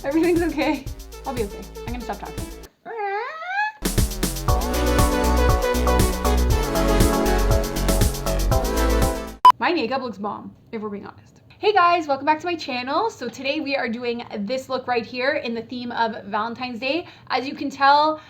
Everything's okay. I'll be okay. I'm gonna stop talking. My makeup looks bomb, if we're being honest. Hey guys, welcome back to my channel. So today we are doing this look right here in the theme of Valentine's Day. As you can tell,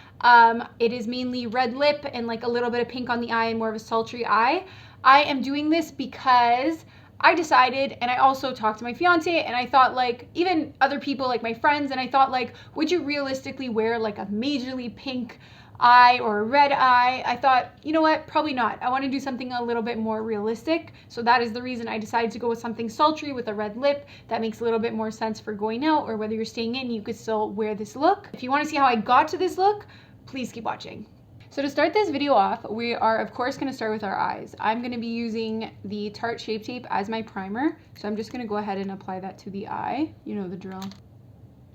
it is mainly red lip and like a little bit of pink on the eye and more of a sultry eye. I am doing this because I decided, and I also talked to my fiance, and I thought like, even other people like my friends, and I thought like, would you realistically wear like a majorly pink eye or a red eye? I thought, you know what, probably not. I want to do something a little bit more realistic. So that is the reason I decided to go with something sultry with a red lip. That makes a little bit more sense for going out, or whether you're staying in, you could still wear this look. If you want to see how I got to this look, please keep watching. So to start this video off, we are of course going to start with our eyes. I'm going to be using the Tarte Shape Tape as my primer. So I'm just going to go ahead and apply that to the eye. You know the drill.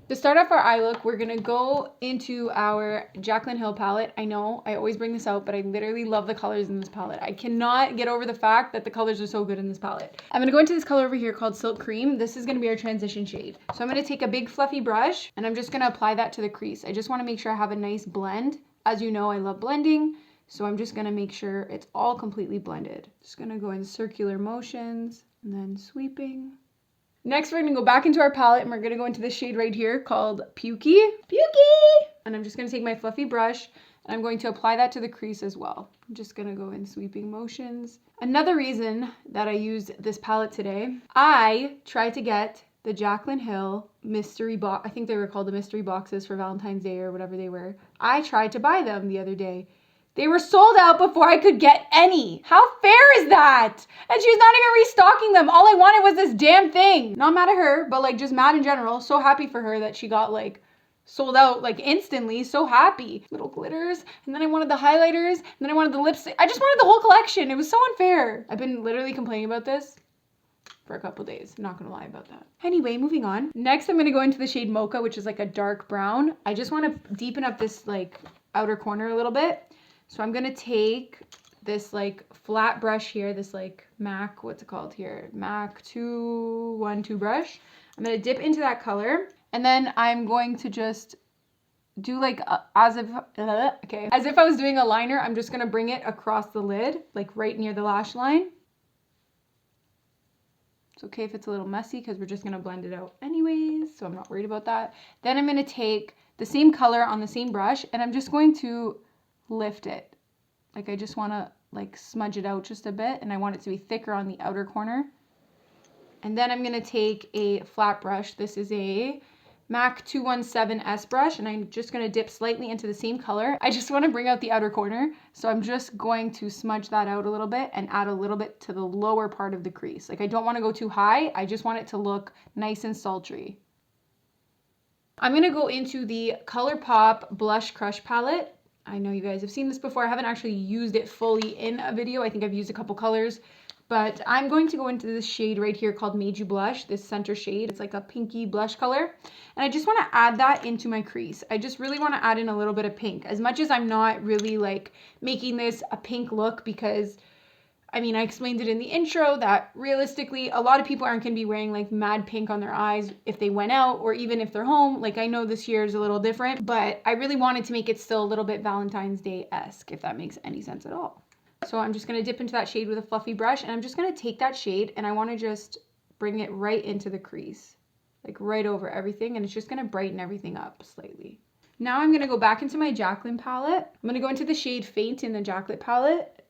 To start off our eye look, we're going to go into our Jaclyn Hill palette. I know I always bring this out, but I literally love the colors in this palette. I cannot get over the fact that the colors are so good in this palette. I'm going to go into this color over here called Silk Cream. This is going to be our transition shade. So I'm going to take a big fluffy brush and I'm just going to apply that to the crease. I just want to make sure I have a nice blend. As you know, I love blending, so I'm just going to make sure it's all completely blended. Just going to go in circular motions and then sweeping. Next, we're going to go back into our palette and we're going to go into this shade right here called Pukey. And I'm just going to take my fluffy brush and I'm going to apply that to the crease as well. I'm just going to go in sweeping motions. Another reason that I used this palette today, I tried to get the Jaclyn Hill mystery box. I think they were called the mystery boxes for Valentine's Day or whatever they were. I tried to buy them the other day. They were sold out before I could get any. How fair is that? And she's not even restocking them. All I wanted was this damn thing. Not mad at her, but like just mad in general. So happy for her that she got like sold out like instantly. So happy. Little glitters. And then I wanted the highlighters. And then I wanted the lipstick. I just wanted the whole collection. It was so unfair. I've been literally complaining about this for a couple days. Not gonna lie about that. Anyway, moving on. Next, I'm gonna go into the shade Mocha, which is like a dark brown. I just wanna deepen up this like outer corner a little bit. So I'm gonna take this like flat brush here, this like MAC, what's it called here? MAC 212 brush. I'm gonna dip into that color. And then I'm going to just do like as if I was doing a liner. I'm just gonna bring it across the lid, like right near the lash line. It's okay if it's a little messy because we're just going to blend it out anyways, so I'm not worried about that. Then I'm going to take the same color on the same brush and I'm just going to lift it. Like I just want to like smudge it out just a bit and I want it to be thicker on the outer corner. And then I'm going to take a flat brush. This is a MAC 217S brush and I'm just going to dip slightly into the same color. I just want to bring out the outer corner, so I'm just going to smudge that out a little bit and add a little bit to the lower part of the crease. Like I don't want to go too high, I just want it to look nice and sultry. I'm going to go into the ColourPop Blush Crush palette. I know you guys have seen this before. I haven't actually used it fully in a video. I think I've used a couple colors. But I'm going to go into this shade right here called Made You Blush, this center shade. It's like a pinky blush color. And I just want to add that into my crease. I just really want to add in a little bit of pink. As much as I'm not really like making this a pink look because, I mean, I explained it in the intro that realistically, a lot of people aren't going to be wearing like mad pink on their eyes if they went out or even if they're home. Like I know this year is a little different, but I really wanted to make it still a little bit Valentine's Day-esque, if that makes any sense at all. So I'm just going to dip into that shade with a fluffy brush and I'm just going to take that shade and I want to just bring it right into the crease, like right over everything, and it's just going to brighten everything up slightly. Now I'm going to go back into my Jaclyn palette. I'm going to go into the shade Faint in the Jaclyn palette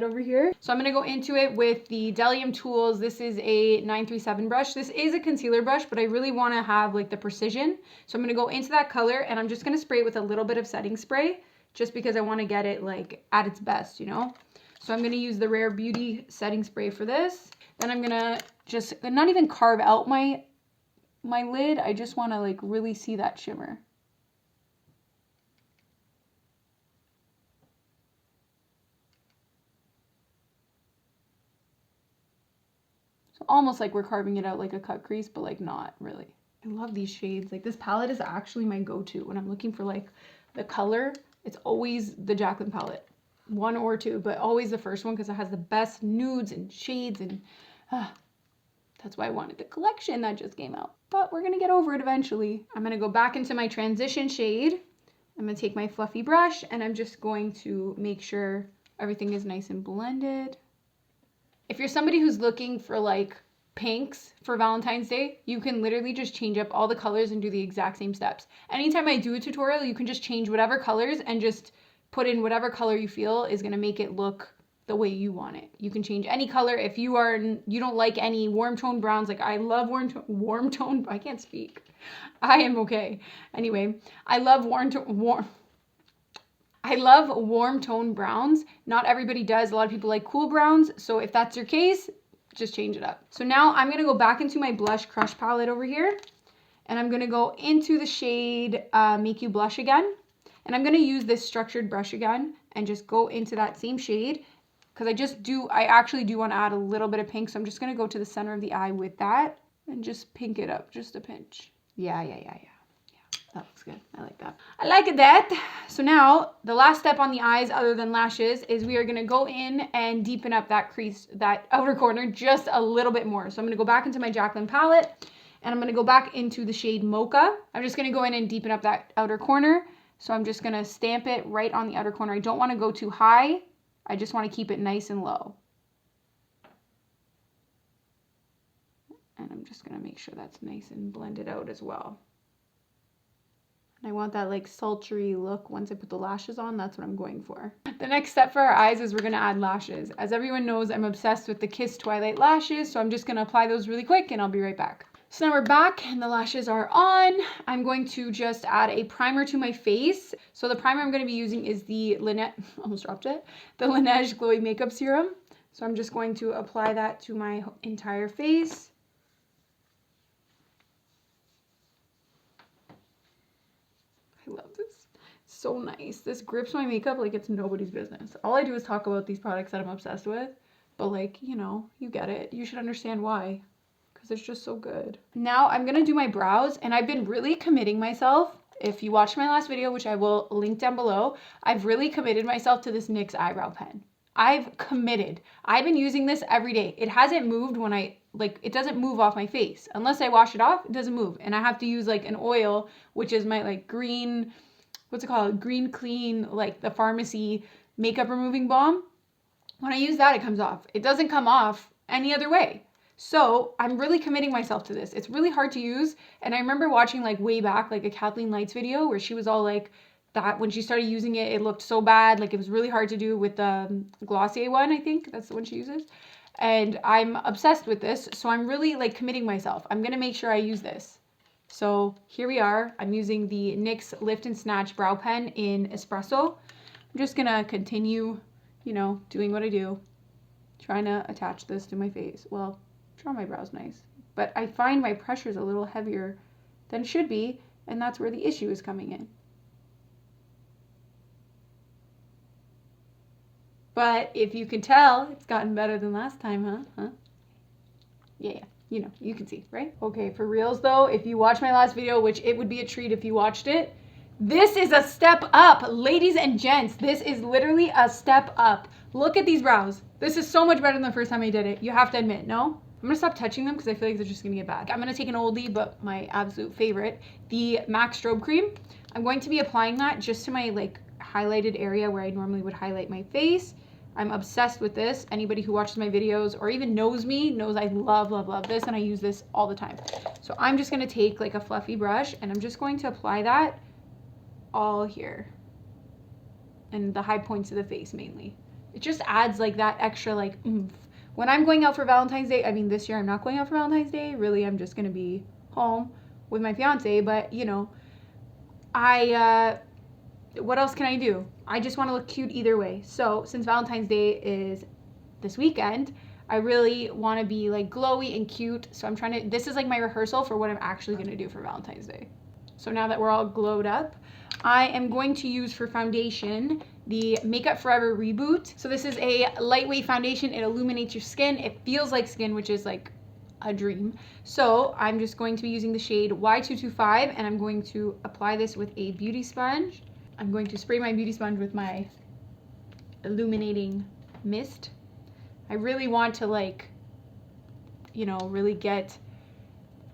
over here. So I'm going to go into it with the Delium Tools. This is a 937 brush. This is a concealer brush, but I really want to have like the precision. So I'm going to go into that color and I'm just going to spray it with a little bit of setting spray, just because I want to get it like at its best, you know? So I'm going to use the Rare Beauty setting spray for this. Then I'm going to just not even carve out my lid. I just want to like really see that shimmer. So almost like we're carving it out like a cut crease, but like not really. I love these shades. Like this palette is actually my go-to when I'm looking for like the color. It's always the Jaclyn palette, one or two, but always the first one because it has the best nudes and shades and That's why I wanted the collection that just came out. But we're gonna get over it eventually. I'm gonna go back into my transition shade. I'm gonna take my fluffy brush and I'm just going to make sure everything is nice and blended. If you're somebody who's looking for like pinks for Valentine's Day, you can literally just change up all the colors and do the exact same steps. Anytime I do a tutorial, you can just change whatever colors and just put in whatever color you feel is gonna make it look the way you want it. You can change any color. If you don't like any warm tone browns, like I love warm tone, I can't speak. I am okay. Anyway, I love warm tone browns. Not everybody does. A lot of people like cool browns. So if that's your case, just change it up. So now I'm gonna go back into my blush crush palette over here, and I'm gonna go into the shade Make You Blush again. And I'm gonna use this structured brush again and just go into that same shade, because I actually do want to add a little bit of pink. So I'm just going to go to the center of the eye with that and just pink it up just a pinch. Yeah. That looks good. I like that. I like that. So now the last step on the eyes other than lashes is we are going to go in and deepen up that crease, that outer corner just a little bit more. So I'm going to go back into my Jaclyn palette and I'm going to go back into the shade Mocha. I'm just going to go in and deepen up that outer corner. So I'm just going to stamp it right on the outer corner. I don't want to go too high. I just want to keep it nice and low. And I'm just going to make sure that's nice and blended out as well. And I want that like sultry look once I put the lashes on. That's what I'm going for. The next step for our eyes is we're going to add lashes. As everyone knows, I'm obsessed with the Kiss Twilight lashes. So I'm just going to apply those really quick and I'll be right back. So now we're back and the lashes are on. I'm going to just add a primer to my face. So the primer I'm going to be using is the Laneige Glowy Makeup Serum. So I'm just going to apply that to my entire face. I love this. So nice. This grips my makeup like it's nobody's business. All I do is talk about these products that I'm obsessed with. But like, you know, you get it. You should understand why. Because it's just so good. Now I'm gonna do my brows, and I've been really committing myself. If you watched my last video, which I will link down below, I've really committed myself to this NYX eyebrow pen. I've committed. I've been using this every day. It hasn't moved when it doesn't move off my face. Unless I wash it off, it doesn't move. And I have to use like an oil, which is my like green, what's it called? Green Clean, like the pharmacy makeup removing balm. When I use that, it comes off. It doesn't come off any other way. So I'm really committing myself to this. It's really hard to use. And I remember watching like way back, like a Kathleen Lights video where she was all like that when she started using it, it looked so bad. Like it was really hard to do with the Glossier one, I think. That's the one she uses. And I'm obsessed with this. So I'm really like committing myself. I'm going to make sure I use this. So here we are. I'm using the NYX Lift and Snatch Brow Pen in Espresso. I'm just going to continue, you know, doing what I do. Trying to attach this to my face. Well, draw my brows nice, but I find my pressure is a little heavier than it should be, and that's where the issue is coming in. But if you can tell, it's gotten better than last time, huh? Yeah, you know, you can see, right? Okay, for reals though, if you watch my last video, which it would be a treat if you watched it, this is a step up, ladies and gents. This is literally a step up. Look at these brows. This is so much better than the first time I did it. You have to admit, no? I'm gonna stop touching them because I feel like they're just gonna get bad. I'm gonna take an oldie, but my absolute favorite, the MAC Strobe Cream. I'm going to be applying that just to my like highlighted area where I normally would highlight my face. I'm obsessed with this. Anybody who watches my videos or even knows me knows I love, love, love this, and I use this all the time. So I'm just gonna take like a fluffy brush and I'm just going to apply that all here and the high points of the face mainly. It just adds like that extra like oomph. When I'm going out for Valentine's Day, I mean this year I'm not going out for Valentine's Day, really I'm just gonna be home with my fiance, but you know, what else can I do? I just want to look cute either way. So since Valentine's Day is this weekend, I really want to be like glowy and cute. So I'm trying to, this is like my rehearsal for what I'm actually going to do for Valentine's Day. So now that we're all glowed up, I am going to use for foundation the Makeup Forever Reboot. So this is a lightweight foundation. It illuminates your skin. It feels like skin, which is like a dream. So I'm just going to be using the shade Y225 and I'm going to apply this with a beauty sponge. I'm going to spray my beauty sponge with my illuminating mist. I really want to like you know, really get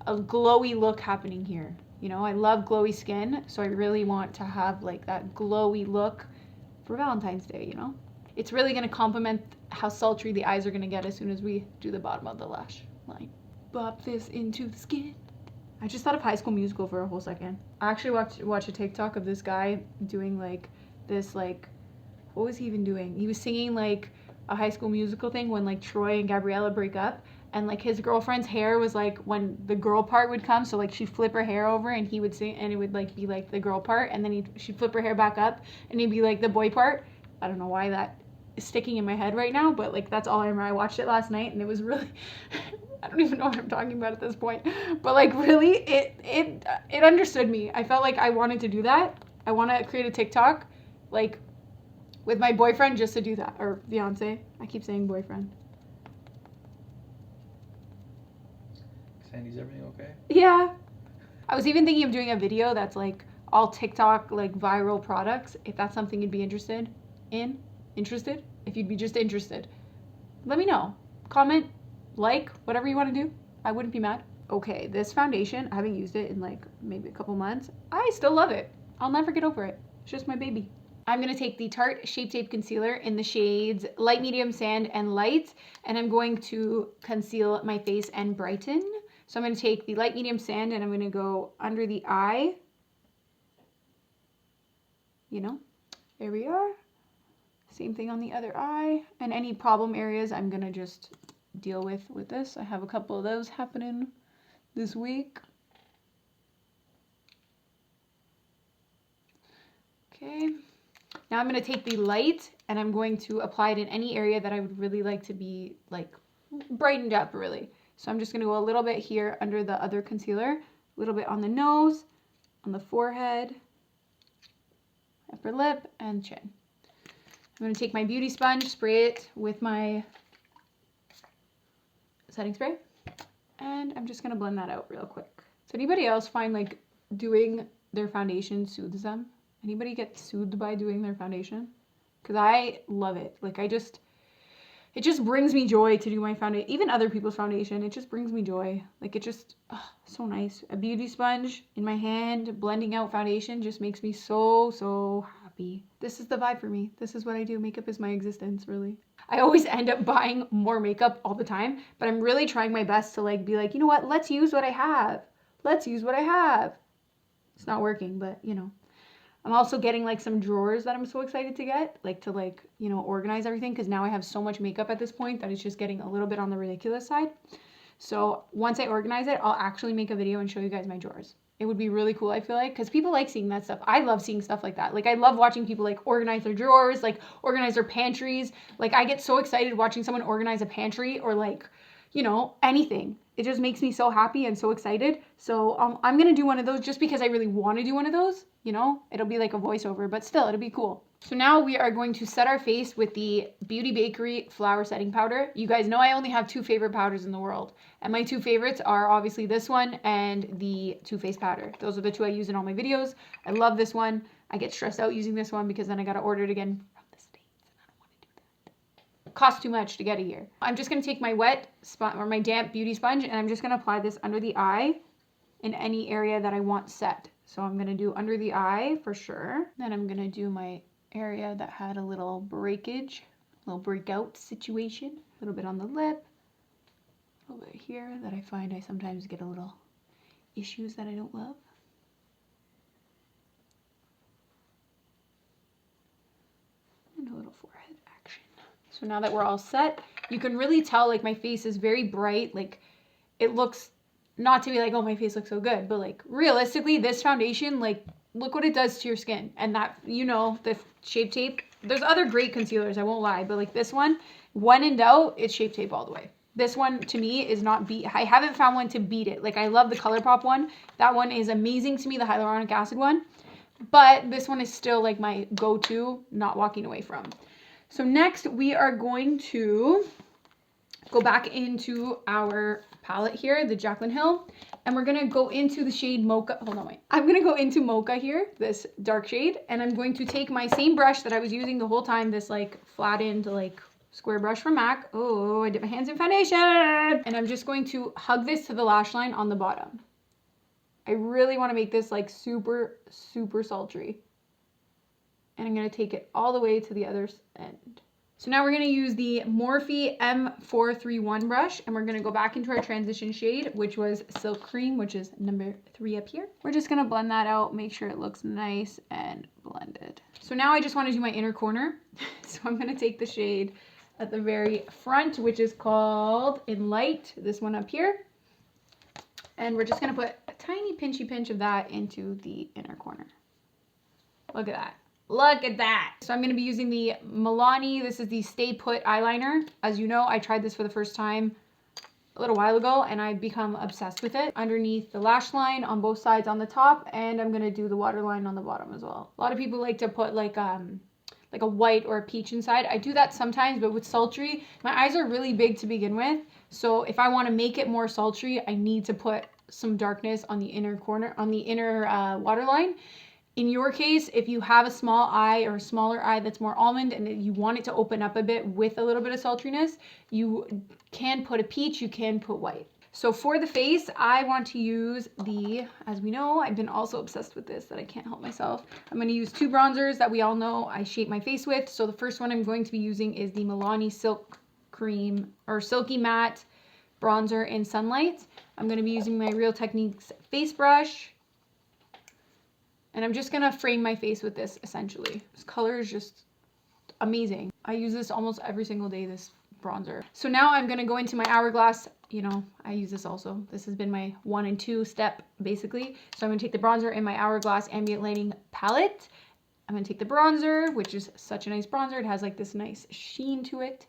a glowy look happening here. You know, I love glowy skin, so I really want to have like that glowy look for Valentine's Day, you know? It's really gonna complement how sultry the eyes are gonna get as soon as we do the bottom of the lash line. Bop this into the skin. I just thought of High School Musical for a whole second. I actually watched a TikTok of this guy doing like this, like, what was he even doing? He was singing like a High School Musical thing when like Troy and Gabriella break up, and like his girlfriend's hair was like when the girl part would come, so like she'd flip her hair over and he would sing, and it would like be like the girl part, and then she'd flip her hair back up and it'd be like the boy part. I don't know why that is sticking in my head right now, but like that's all I remember. I watched it last night and it was really I don't even know what I'm talking about at this point, but like really it understood me. I felt like I wanted to do that. I want to create a TikTok like with my boyfriend just to do that, or fiance. I keep saying boyfriend. Sandy's everything okay? Yeah. I was even thinking of doing a video that's like all TikTok like viral products. If that's something you'd be interested in. Interested? If you'd be just interested. Let me know. Comment, like, whatever you want to do. I wouldn't be mad. Okay, this foundation, I haven't used it in like maybe a couple months. I still love it. I'll never get over it. It's just my baby. I'm going to take the Tarte Shape Tape Concealer in the shades Light, Medium, Sand, and Light, and I'm going to conceal my face and brighten. So I'm going to take the Light, Medium, Sand, and I'm going to go under the eye. You know, there we are. Same thing on the other eye. And any problem areas I'm going to just deal with this. I have a couple of those happening this week. Okay. Now I'm going to take the light and I'm going to apply it in any area that I would really like to be like brightened up really. So I'm just going to go a little bit here under the other concealer, a little bit on the nose, on the forehead, upper lip, and chin. I'm going to take my beauty sponge, spray it with my setting spray, and I'm just going to blend that out real quick. Does anybody else find like doing their foundation soothes them? Anybody get soothed by doing their foundation? Because I love it. Like it just brings me joy to do my foundation. Even other people's foundation, it just brings me joy. Like it just, so nice. A beauty sponge in my hand, blending out foundation just makes me so happy. This is the vibe for me. This is what I do. Makeup is my existence, really. I always end up buying more makeup all the time, but I'm really trying my best to like be like, you know what? Let's use what I have. Let's use what I have. It's not working, but you know. I'm also getting like some drawers that I'm so excited to get, like to like, you know, organize everything, because now I have so much makeup at this point that it's just getting a little bit on the ridiculous side. So once I organize it, I'll actually make a video and show you guys my drawers. It would be really cool, I feel like, because people like seeing that stuff. I love seeing stuff like that. Like I love watching people like organize their drawers, like organize their pantries. Like I get so excited watching someone organize a pantry or like, you know, anything. It just makes me so happy and so excited. So I'm going to do one of those just because I really want to do one of those. You know, it'll be like a voiceover, but still, it'll be cool. So now we are going to set our face with the Beauty Bakery Flower Setting Powder. You guys know I only have 2 favorite powders in the world. And my 2 favorites are obviously this one and the Too Faced powder. Those are the 2 I use in all my videos. I love this one. I get stressed out using this one because then I got to order it again from the States. And I don't want to do that. It costs too much to get it here. I'm just going to take my wet or my damp beauty sponge and I'm just going to apply this under the eye in any area that I want set. So I'm going to do under the eye for sure. Then I'm going to do my area that had a little breakage, a little breakout situation. A little bit on the lip, a little bit here that I find I sometimes get a little issues that I don't love. And a little forehead action. So now that we're all set, you can really tell like my face is very bright. Like it looks, not to be like, oh, my face looks so good, but like realistically, this foundation, like look what it does to your skin. And that, you know, the Shape Tape, there's other great concealers, I won't lie, but like this one, when in doubt, it's Shape Tape all the way. This one to me is not I haven't found one to beat it. Like I love the ColourPop one. That one is amazing to me, the hyaluronic acid one. But this one is still like my go-to, not walking away from. So next we are going to go back into our palette here, the Jaclyn Hill, and we're gonna go into the shade Mocha. Hold on, wait. I'm gonna go into Mocha here, this dark shade, and I'm going to take my same brush that I was using the whole time, this like flattened, like square brush from MAC. Oh, I dip my hands in foundation. And I'm just going to hug this to the lash line on the bottom. I really want to make this like super, super sultry. And I'm going to take it all the way to the other end. So now we're going to use the Morphe M431 brush, and we're going to go back into our transition shade, which was Silk Cream, which is number 3 up here. We're just going to blend that out, make sure it looks nice and blended. So now I just want to do my inner corner. So I'm going to take the shade at the very front, which is called In Light, this one up here. And we're just going to put a tiny pinchy pinch of that into the inner corner. Look at that. Look at that. So I'm going to be using the Milani. This is the Stay Put eyeliner. As you know, I tried this for the first time a little while ago and I've become obsessed with it. Underneath the lash line on both sides on the top, and I'm going to do the waterline on the bottom as well. A lot of people like to put like a white or a peach inside. I do that sometimes, but with sultry, my eyes are really big to begin with. So if I want to make it more sultry, I need to put some darkness on the inner corner, on the inner waterline. In your case, if you have a small eye or a smaller eye that's more almond and you want it to open up a bit with a little bit of sultriness, you can put a peach, you can put white. So for the face, I want to use the, as we know, I've been also obsessed with this that I can't help myself. I'm going to use 2 bronzers that we all know I shape my face with. So the first one I'm going to be using is the Milani Silk Cream or Silky Matte Bronzer in Sunlight. I'm going to be using my Real Techniques face brush. And I'm just going to frame my face with this, essentially. This color is just amazing. I use this almost every single day, this bronzer. So now I'm going to go into my Hourglass. You know, I use this also. This has been my 1 and 2 step, basically. So I'm going to take the bronzer in my Hourglass Ambient Lighting palette. I'm going to take the bronzer, which is such a nice bronzer. It has like this nice sheen to it.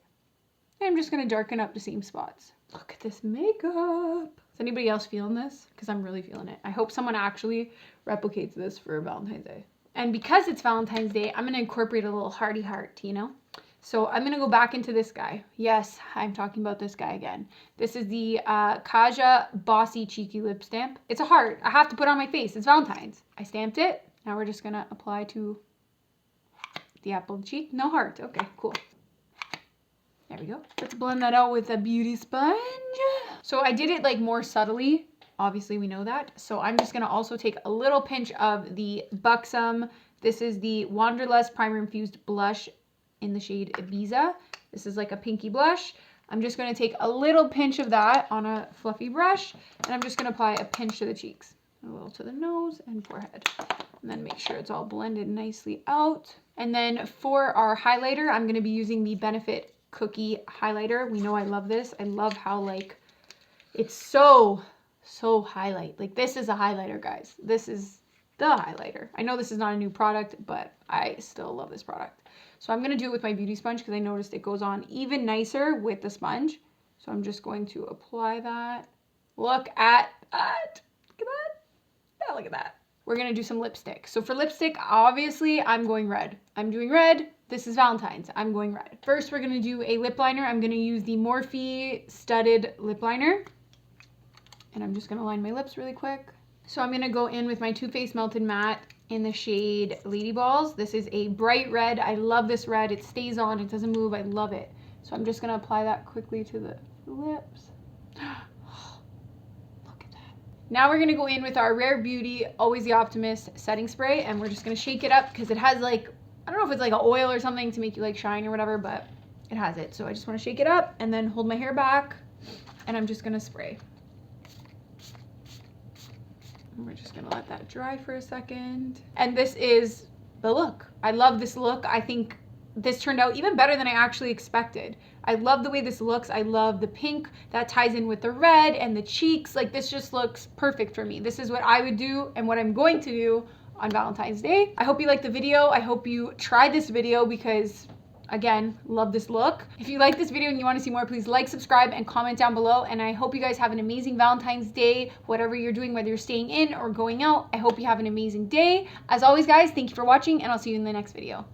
And I'm just going to darken up the same spots. Look at this makeup. Is anybody else feeling this? Because I'm really feeling it. I hope someone actually replicates this for Valentine's Day. And because it's Valentine's Day, I'm going to incorporate a little hearty heart, you know? So I'm going to go back into this guy. Yes, I'm talking about this guy again. This is the Kaja Bossy Cheeky Lip Stamp. It's a heart. I have to put on my face. It's Valentine's. I stamped it. Now we're just going to apply to the apple of the cheek. No heart. Okay, cool. There we go. Let's blend that out with a beauty sponge. So I did it like more subtly. Obviously we know that. So I'm just going to also take a little pinch of the Buxom. This is the Wanderlust Primer Infused Blush in the shade Ibiza. This is like a pinky blush. I'm just going to take a little pinch of that on a fluffy brush. And I'm just going to apply a pinch to the cheeks. A little to the nose and forehead. And then make sure it's all blended nicely out. And then for our highlighter, I'm going to be using the Benefit Cookie highlighter. We know I love this. I love how like it's so highlight. Like this is a highlighter, guys. This is the highlighter. I know this is not a new product, but I still love this product. So I'm going to do it with my beauty sponge because I noticed it goes on even nicer with the sponge. So I'm just going to apply that. Look at that. Look at that. Yeah, look at that. We're going to do some lipstick. So for lipstick, obviously I'm going red. I'm doing red. This is Valentine's. I'm going red. First, we're going to do a lip liner. I'm going to use the Morphe Studded Lip Liner. And I'm just going to line my lips really quick. So I'm going to go in with my Too Faced Melted Matte in the shade Lady Balls. This is a bright red. I love this red. It stays on. It doesn't move. I love it. So I'm just going to apply that quickly to the lips. Look at that. Now we're going to go in with our Rare Beauty Always the Optimist setting spray. And we're just going to shake it up because it has like, I don't know if it's like an oil or something to make you like shine or whatever, but it has it. So I just want to shake it up and then hold my hair back. And I'm just going to spray. We're just gonna let that dry for a second. And this is the look. I love this look. I think this turned out even better than I actually expected. I love the way this looks. I love the pink that ties in with the red and the cheeks. Like this just looks perfect for me. This is what I would do and what I'm going to do on Valentine's Day. I hope you liked the video. I hope you tried this video because again, love this look. If you like this video and you want to see more, please like, subscribe, and comment down below. And I hope you guys have an amazing Valentine's Day, whatever you're doing, whether you're staying in or going out. I hope you have an amazing day. As always, guys, thank you for watching, and I'll see you in the next video.